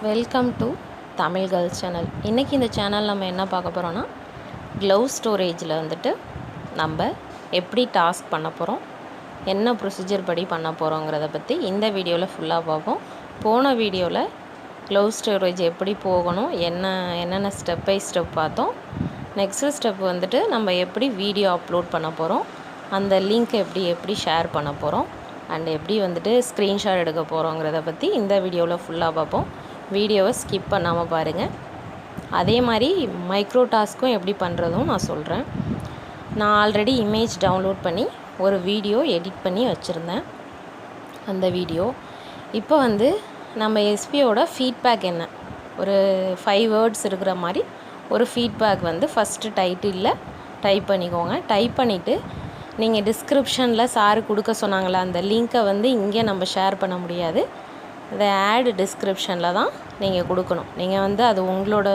Welcome to Tamil girls channel. இன்றைக்கி இந்த channel நம்ம என்ன பார்க்க போகிறோன்னா, க்ளவுஸ் ஸ்டோரேஜில் வந்துட்டு நம்ம எப்படி டாஸ்க் பண்ண போகிறோம், என்ன ப்ரொசீஜர் படி பண்ண போகிறோங்கிறத பற்றி இந்த வீடியோவில் ஃபுல்லாக பார்ப்போம். போன வீடியோவில் க்ளவுஸ் ஸ்டோரேஜ் எப்படி போகணும், என்னென்ன ஸ்டெப் பை ஸ்டெப் பார்த்தோம். நெக்ஸ்ட்டு ஸ்டெப் வந்துட்டு நம்ம எப்படி வீடியோ அப்லோட் பண்ண போகிறோம், அந்த லிங்க் எப்படி ஷேர் பண்ண போகிறோம், அண்ட் எப்படி வந்துட்டு ஸ்க்ரீன்ஷாட் எடுக்க போகிறோங்கிறத பற்றி இந்த வீடியோவில் ஃபுல்லாக பார்ப்போம். வீடியோவை ஸ்கிப் பண்ணாமல் பாருங்கள். அதே மாதிரி மைக்ரோ டாஸ்க்கும் எப்படி பண்ணுறதும் நான் சொல்கிறேன். நான் ஆல்ரெடி இமேஜ் டவுன்லோட் பண்ணி ஒரு வீடியோ எடிட் பண்ணி வச்சுருந்தேன். அந்த வீடியோ இப்போ வந்து நம்ம எஸ்பியோட ஃபீட்பேக் என்ன, ஒரு 5 வேர்ட்ஸ் இருக்கிற மாதிரி ஒரு ஃபீட்பேக் வந்து ஃபஸ்ட்டு டைட்டிலில் டைப் பண்ணிக்கோங்க. டைப் பண்ணிவிட்டு நீங்கள் டிஸ்கிரிப்ஷனில் சார் கொடுக்க சொன்னாங்களே அந்த லிங்க்கை வந்து இங்கே நம்ம ஷேர் பண்ண முடியாது. அதை ஆட் டிஸ்கிரிப்ஷனில் தான் நீங்கள் கொடுக்கணும். நீங்கள் வந்து அது உங்களோட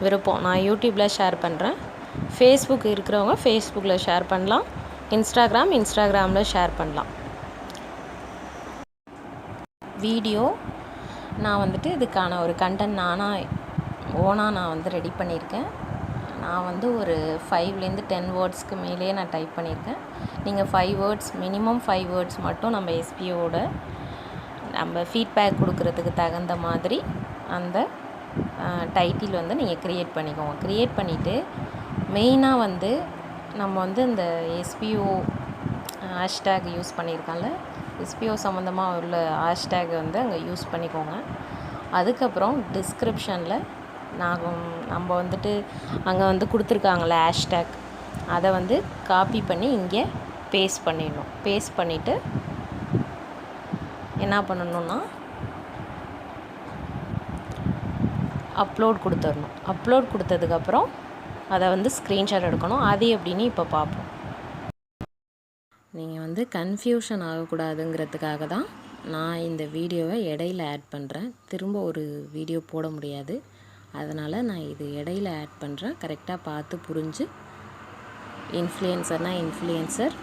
விருப்பம். நான் யூடியூப்பில் ஷேர் பண்ணுறேன். ஃபேஸ்புக் இருக்கிறவங்க ஃபேஸ்புக்கில் ஷேர் பண்ணலாம். இன்ஸ்டாகிராமில் ஷேர் பண்ணலாம். வீடியோ நான் வந்துட்டு இதுக்கான ஒரு கண்டென்ட் நான் வந்து ரெடி பண்ணியிருக்கேன். நான் வந்து ஒரு 5லேருந்து 10 வேர்ட்ஸ்க்கு மேலேயே நான் டைப் பண்ணியிருக்கேன். நீங்கள் 5 வேர்ட்ஸ், மினிமம் 5 வேர்ட்ஸ் மட்டும் நம்ம எஸ்பியோட நம்ம ஃபீட்பேக் கொடுக்குறதுக்கு தகுந்த மாதிரி அந்த டைட்டில் வந்து நீங்கள் க்ரியேட் பண்ணிக்கோங்க. க்ரியேட் பண்ணிவிட்டு மெயினாக வந்து நம்ம வந்து இந்த எஸ்பிஓ ஹேஷ்டேக் யூஸ் பண்ணியிருக்கால, எஸ்பிஓ சம்மந்தமாக உள்ள ஹேஷ்டேக் வந்து அங்கே யூஸ் பண்ணிக்கோங்க. அதுக்கப்புறம் டிஸ்கிரிப்ஷனில் நம்ம வந்துட்டு அங்கே வந்து கொடுத்துருக்காங்களே ஹேஷ்டேக், அதை வந்து காப்பி பண்ணி இங்கே பேஸ்ட் பண்ணிடணும். பேஸ்ட் பண்ணிவிட்டு என்ன பண்ணணுன்னா அப்லோட் கொடுத்துடணும். அப்லோட் கொடுத்ததுக்கப்புறம் அதை வந்து ஸ்க்ரீன்ஷாட் எடுக்கணும். அது எப்படின்னு இப்போ பார்ப்போம். நீங்கள் வந்து கன்ஃபியூஷன் ஆகக்கூடாதுங்கிறதுக்காக தான் நான் இந்த வீடியோவை இடையில ஆட் பண்ணுறேன். திரும்ப ஒரு வீடியோ போட முடியாது. அதனால் நான் இது இடையில ஆட் பண்ணுறேன். கரெக்டாக பார்த்து புரிஞ்சு, இன்ஃப்ளூயன்சர்னால் இன்ஃப்ளூயன்சர்,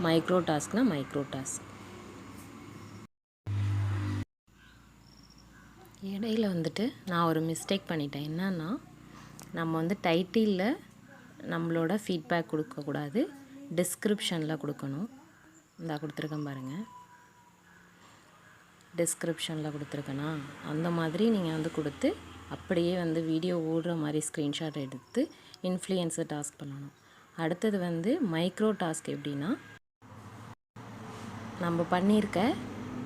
மைக்ரோ டாஸ்க்னால் மைக்ரோ டாஸ்க். இடையில வந்துட்டு நான் ஒரு மிஸ்டேக் பண்ணிட்டேன். என்னன்னா, நம்ம வந்து டைட்டிலில் நம்மளோட ஃபீட்பேக் கொடுக்கக்கூடாது, டிஸ்கிரிப்ஷனில் கொடுக்கணும். இந்த கொடுத்துருக்கேன் பாருங்கள், டிஸ்கிரிப்ஷனில் கொடுத்துருக்கேனா, அந்த மாதிரி நீங்கள் வந்து கொடுத்து அப்படியே வந்து வீடியோ ஓடுற மாதிரி ஸ்க்ரீன்ஷாட் எடுத்து இன்ஃப்ளூயன்ஸர் டாஸ்க் பண்ணணும். அடுத்தது வந்து மைக்ரோ டாஸ்க். எப்படின்னா, நம்ம பண்ணியிருக்க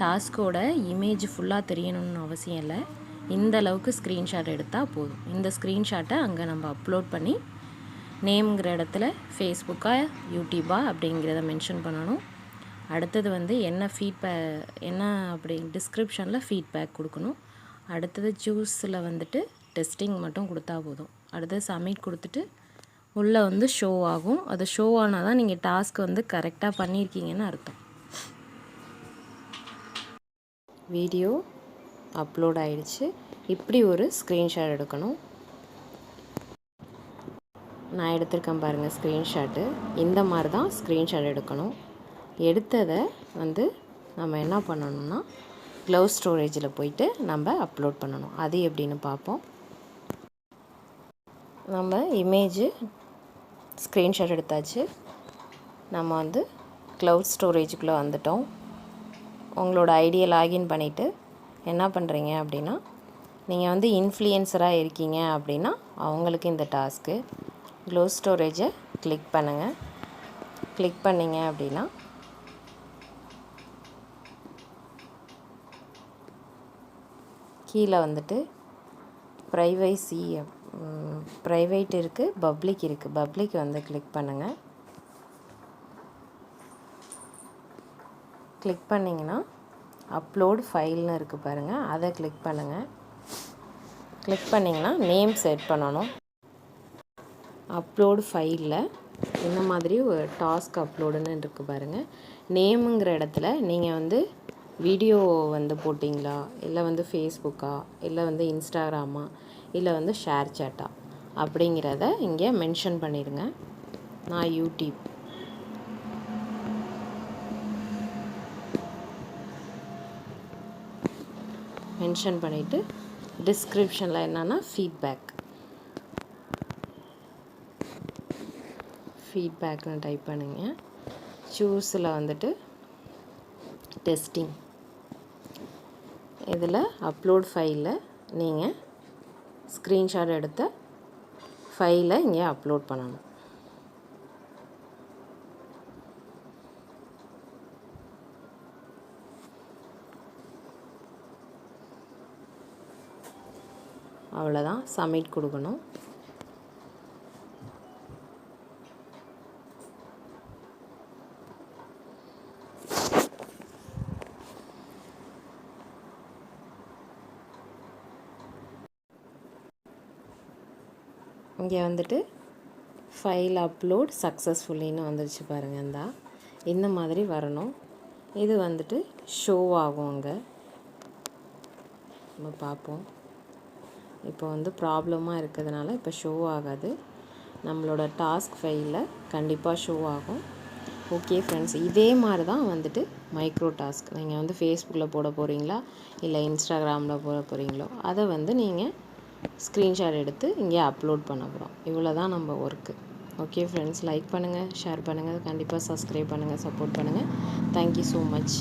டாஸ்கோட இமேஜ் ஃபுல்லாக தெரியணும்னு அவசியம் இல்லை. இந்த அளவுக்கு ஸ்க்ரீன்ஷாட் எடுத்தால் போதும். இந்த ஸ்க்ரீன்ஷாட்டை அங்கே நம்ம அப்லோட் பண்ணி நேம்ங்கிற இடத்துல ஃபேஸ்புக்கா யூடியூபா அப்படிங்கிறத மென்ஷன் பண்ணணும். அடுத்தது வந்து என்ன அப்படி டிஸ்கிரிப்ஷனில் ஃபீட்பேக் கொடுக்கணும். அடுத்தது சூஸில் வந்துட்டு டெஸ்டிங் மட்டும் கொடுத்தா போதும். அடுத்தது சப்மிட் கொடுத்துட்டு உள்ளே வந்து ஷோ ஆகும். அது ஷோ ஆனால் தான் நீங்கள் டாஸ்க் வந்து கரெக்டாக பண்ணியிருக்கீங்கன்னு அர்த்தம். வீடியோ அப்லோட் ஆகிடுச்சு. இப்படி ஒரு ஸ்க்ரீன்ஷாட் எடுக்கணும். நான் எடுத்திருக்கேன் பாருங்கள் ஸ்க்ரீன்ஷாட்டு. இந்த மாதிரி தான் ஸ்க்ரீன்ஷாட் எடுக்கணும். எடுத்ததை வந்து நம்ம என்ன பண்ணணும்னா, க்ளவுஸ் ஸ்டோரேஜில் போயிட்டு நம்ம அப்லோட் பண்ணணும். அது எப்படின்னு பார்ப்போம். நம்ம இமேஜு ஸ்க்ரீன்ஷாட் எடுத்தாச்சு. நம்ம வந்து க்ளவுஸ் ஸ்டோரேஜுக்குள்ளே வந்துட்டோம். உங்களோட ஐடியை லாகின் பண்ணிவிட்டு என்ன பண்ணுறீங்க அப்படின்னா, நீங்கள் வந்து இன்ஃப்ளூயன்சராக இருக்கீங்க அப்படின்னா அவங்களுக்கு இந்த டாஸ்க்கு. க்ளவுஸ் ஸ்டோரேஜை கிளிக் பண்ணுங்கள். கிளிக் பண்ணிங்க அப்படின்னா கீழே வந்துட்டு ப்ரைவேட் இருக்குது, பப்ளிக் இருக்குது. பப்ளிக் வந்து கிளிக் பண்ணுங்கள். கிளிக் பண்ணிங்கன்னா அப்லோட் ஃபைல்னு இருக்குது பாருங்கள், அதை கிளிக் பண்ணுங்கள். கிளிக் பண்ணிங்கன்னா நேம் செட் பண்ணணும். அப்லோடு ஃபைலில் இந்த மாதிரி ஒரு டாஸ்க் அப்லோடுன்னு இருக்குது பாருங்கள். நேமுங்கிற இடத்துல நீங்கள் வந்து வீடியோ வந்து போட்டிங்களா, இல்லை வந்து ஃபேஸ்புக்கா, இல்லை வந்து இன்ஸ்டாகிராமா, இல்லை வந்து ஷேர் சேட்டா அப்படிங்கிறத இங்கே மென்ஷன் பண்ணிடுங்க. நான் யூடியூப் மென்ஷன் பண்ணிவிட்டு டிஸ்கிரிப்ஷனில் என்னென்னா ஃபீட்பேக்னு டைப் பண்ணுங்க. சூஸில் வந்துட்டு டெஸ்டிங், இதில் அப்லோட் ஃபைலில் நீங்கள் ஸ்க்ரீன்ஷாட் எடுத்த ஃபைலை இங்கே அப்லோட் பண்ணணும். அவ்வளோதான், சப்மிட் கொடுக்கணும். இங்கே வந்துட்டு ஃபைல் அப்லோட் சக்ஸஸ்ஃபுல்லின்னு வந்துருச்சு பாருங்கள். இந்த மாதிரி வரணும். இது வந்துட்டு ஷோ ஆகும். அங்கே நம்ம பார்ப்போம். இப்போ வந்து ப்ராப்ளமாக இருக்கிறதுனால இப்போ ஷோ ஆகாது. நம்மளோட டாஸ்க் ஃபைலில் கண்டிப்பாக ஷோ ஆகும். ஓகே ஃப்ரெண்ட்ஸ், இதே மாதிரி தான் வந்துட்டு மைக்ரோ டாஸ்க் நீங்கள் வந்து ஃபேஸ்புக்கில் போட போகிறீங்களா இல்லை இன்ஸ்டாகிராமில் போட போகிறீங்களோ அதை வந்து நீங்கள் ஸ்க்ரீன்ஷாட் எடுத்து இங்கே அப்லோட் பண்ண போகிறோம். இவ்வளோ தான் நம்ம ஒர்க்கு. ஓகே ஃப்ரெண்ட்ஸ், லைக் பண்ணுங்கள், ஷேர் பண்ணுங்கள், கண்டிப்பாக சப்ஸ்கிரைப் பண்ணுங்கள், சப்போர்ட் பண்ணுங்கள். Thank you so much.